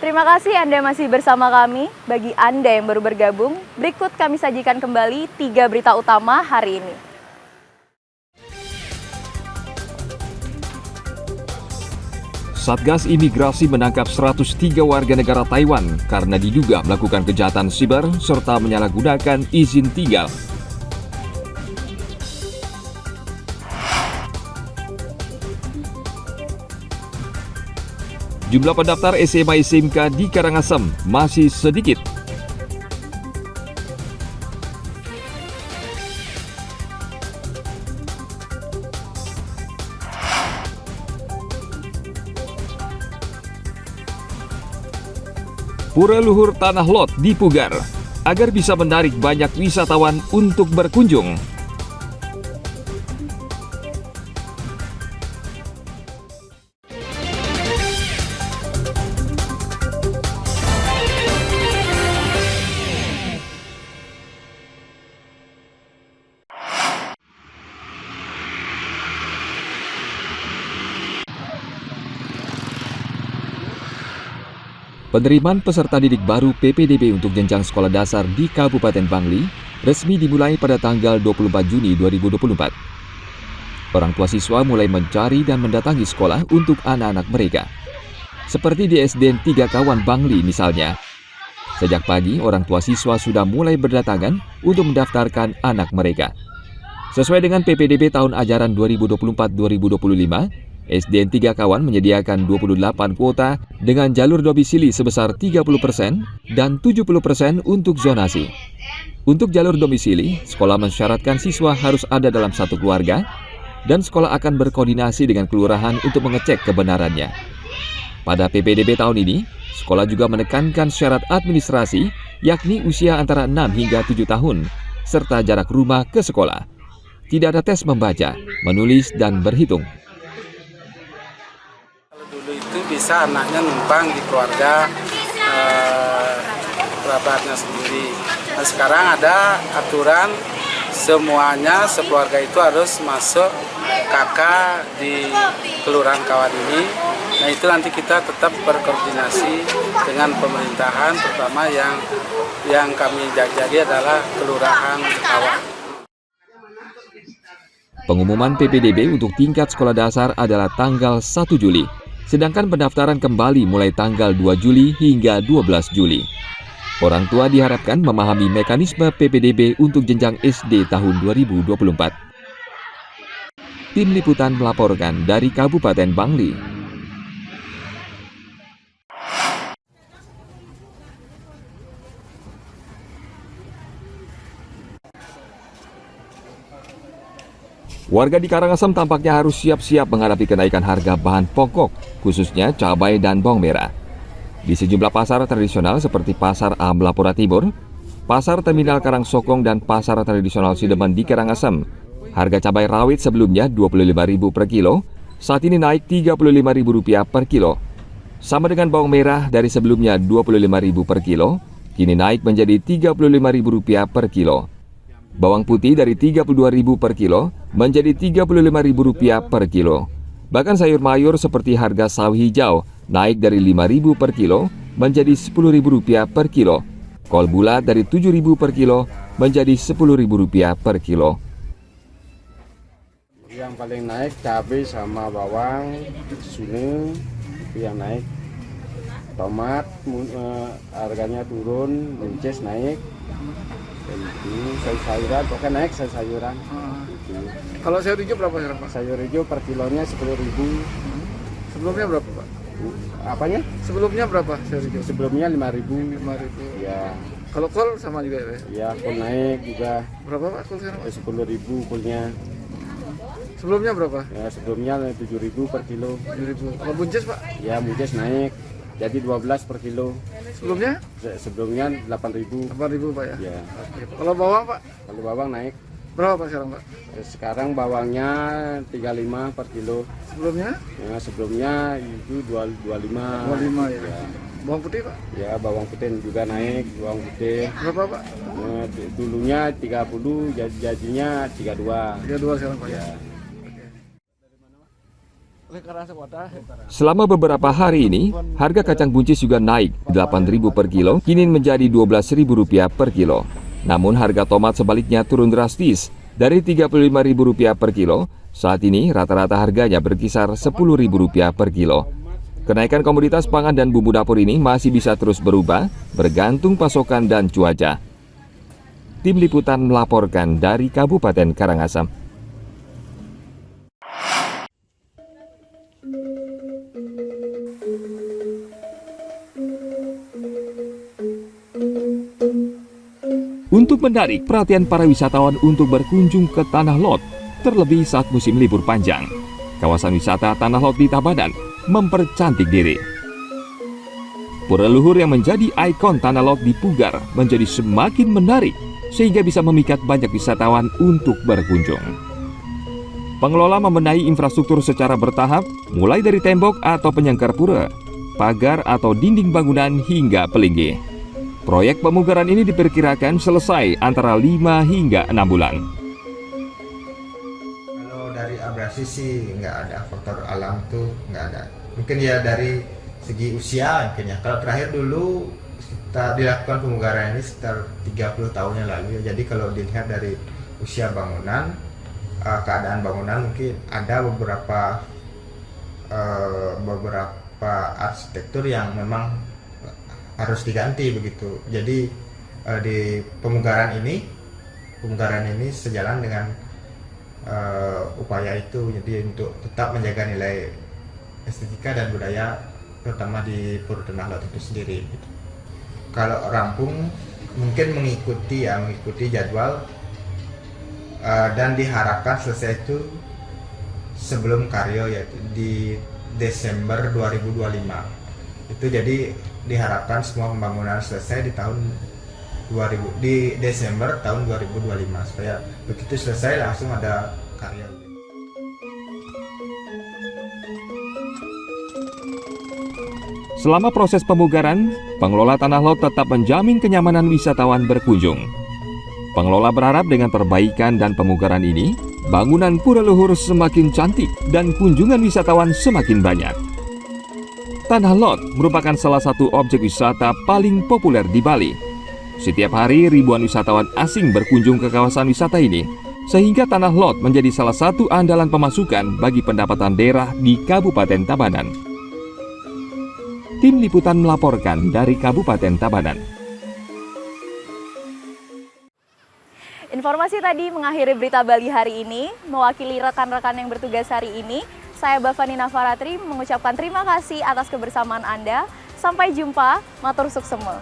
Terima kasih Anda masih bersama kami. Bagi Anda yang baru bergabung, berikut kami sajikan kembali 3 berita utama hari ini. Satgas Imigrasi menangkap 103 warga negara Taiwan karena diduga melakukan kejahatan siber serta menyalahgunakan izin tinggal. Jumlah pendaftar SMA SMK di Karangasem masih sedikit. Pura Luhur Tanah Lot dipugar agar bisa menarik banyak wisatawan untuk berkunjung. Penerimaan peserta didik baru PPDB untuk jenjang sekolah dasar di Kabupaten Bangli resmi dimulai pada tanggal 24 Juni 2024. Orang tua siswa mulai mencari dan mendatangi sekolah untuk anak-anak mereka. Seperti di SDN 3 Kawan Bangli misalnya. Sejak pagi, orang tua siswa sudah mulai berdatangan untuk mendaftarkan anak mereka. Sesuai dengan PPDB tahun ajaran 2024-2025, SDN 3 Kawan menyediakan 28 kuota dengan jalur domisili sebesar 30% dan 70% untuk zonasi. Untuk jalur domisili, sekolah mensyaratkan siswa harus ada dalam satu keluarga dan sekolah akan berkoordinasi dengan kelurahan untuk mengecek kebenarannya. Pada PPDB tahun ini, sekolah juga menekankan syarat administrasi yakni usia antara 6 hingga 7 tahun serta jarak rumah ke sekolah. Tidak ada tes membaca, menulis, dan berhitung. Bisa anaknya numpang di keluarga kerabatnya sendiri. Nah, sekarang ada aturan semuanya sekeluarga itu harus masuk KK di Kelurahan Kawan ini. Nah, itu nanti kita tetap berkoordinasi dengan pemerintahan, terutama yang kami jadi adalah Kelurahan Kawan. Pengumuman PPDB untuk tingkat sekolah dasar adalah tanggal 1 Juli. Sedangkan pendaftaran kembali mulai tanggal 2 Juli hingga 12 Juli. Orang tua diharapkan memahami mekanisme PPDB untuk jenjang SD tahun 2024. Tim Liputan melaporkan dari Kabupaten Bangli. Warga di Karangasem tampaknya harus siap-siap menghadapi kenaikan harga bahan pokok, khususnya cabai dan bawang merah. Di sejumlah pasar tradisional seperti Pasar Amblapura Timur, Pasar Terminal Karangsokong, dan Pasar Tradisional Sidemen di Karangasem, harga cabai rawit sebelumnya Rp25.000 per kilo, saat ini naik Rp35.000 per kilo. Sama dengan bawang merah dari sebelumnya Rp25.000 per kilo, kini naik menjadi Rp35.000 per kilo. Bawang putih dari Rp32.000 per kilo menjadi Rp35.000 per kilo. Bahkan sayur mayur seperti harga sawi hijau naik dari Rp5.000 per kilo menjadi Rp10.000 per kilo. Kol bulat dari Rp7.000 per kilo menjadi Rp10.000 per kilo. Yang paling naik cabai sama bawang, sune itu yang naik. Tomat harganya turun, buncis naik. Itu sayur-sayuran, pokoknya naik sayur-sayuran. Kalau sayur hijau berapa sekarang, Pak? Sayur hijau per kilonya Rp10.000. Sebelumnya berapa, Pak? Apanya? Sebelumnya berapa sayur hijau? Sebelumnya Rp5.000. Ya. Kalau kol sama juga ya? Ya, kol naik juga. Berapa, Pak, kol sekarang? Rp10.000 kolnya. Sebelumnya berapa? Ya, sebelumnya Rp7.000 per kilo. 7.000. Kalau buncis, Pak? Ya, buncis naik. Jadi 12 per kilo. Sebelumnya? Sebelumnya 8.000. 8.000, Pak ya? Ya. Oke. Kalau bawang, Pak? Kalau bawang naik. Berapa, Pak, sekarang, Pak? Sekarang bawangnya 35 per kilo. Sebelumnya? Ya, sebelumnya itu 25. 25 ya. Bawang putih, Pak? Ya, bawang putih juga naik, bawang putih. Berapa, Pak? Dulunya 30, jadinya 32. 32 sekarang, Pak ya? Ya. Selama beberapa hari ini, harga kacang buncis juga naik 8.000 per kilo, kini menjadi Rp12.000 per kilo. Namun harga tomat sebaliknya turun drastis, dari Rp35.000 per kilo, saat ini rata-rata harganya berkisar Rp10.000 per kilo. Kenaikan komoditas pangan dan bumbu dapur ini masih bisa terus berubah, bergantung pasokan dan cuaca. Tim Liputan melaporkan dari Kabupaten Karangasem. Untuk menarik perhatian para wisatawan untuk berkunjung ke Tanah Lot, terlebih saat musim libur panjang, kawasan wisata Tanah Lot di Tabanan mempercantik diri. Pura leluhur yang menjadi ikon Tanah Lot di Pugar menjadi semakin menarik, sehingga bisa memikat banyak wisatawan untuk berkunjung. Pengelola membenahi infrastruktur secara bertahap, mulai dari tembok atau penyangkar pura, pagar atau dinding bangunan hingga pelinggih. Proyek pemugaran ini diperkirakan selesai antara 5 hingga 6 bulan. Kalau dari abrasi sih nggak ada, faktor alam tuh nggak ada. Mungkin ya dari segi usia mungkin ya. Kalau terakhir dulu kita dilakukan pemugaran ini sekitar 30 tahun yang lalu ya. Jadi kalau dilihat dari usia bangunan, keadaan bangunan mungkin ada beberapa arsitektur yang memang harus diganti begitu. Jadi di pemugaran ini sejalan dengan upaya itu. Jadi untuk tetap menjaga nilai estetika dan budaya terutama di Pura Tanah Lot itu sendiri. Gitu. Kalau rampung mungkin mengikuti jadwal dan diharapkan selesai itu sebelum Karyo, yaitu di Desember 2025. Itu jadi diharapkan semua pembangunan selesai di Desember tahun 2025 supaya begitu selesai langsung ada karya. Selama proses pemugaran, pengelola Tanah Lot tetap menjamin kenyamanan wisatawan berkunjung. Pengelola berharap dengan perbaikan dan pemugaran ini, bangunan pura leluhur semakin cantik dan kunjungan wisatawan semakin banyak. Tanah Lot merupakan salah satu objek wisata paling populer di Bali. Setiap hari ribuan wisatawan asing berkunjung ke kawasan wisata ini, sehingga Tanah Lot menjadi salah satu andalan pemasukan bagi pendapatan daerah di Kabupaten Tabanan. Tim Liputan melaporkan dari Kabupaten Tabanan. Informasi tadi mengakhiri berita Bali hari ini. Mewakili rekan-rekan yang bertugas hari ini, saya Bavani Nafaratri mengucapkan terima kasih atas kebersamaan Anda. Sampai jumpa, matur suksema.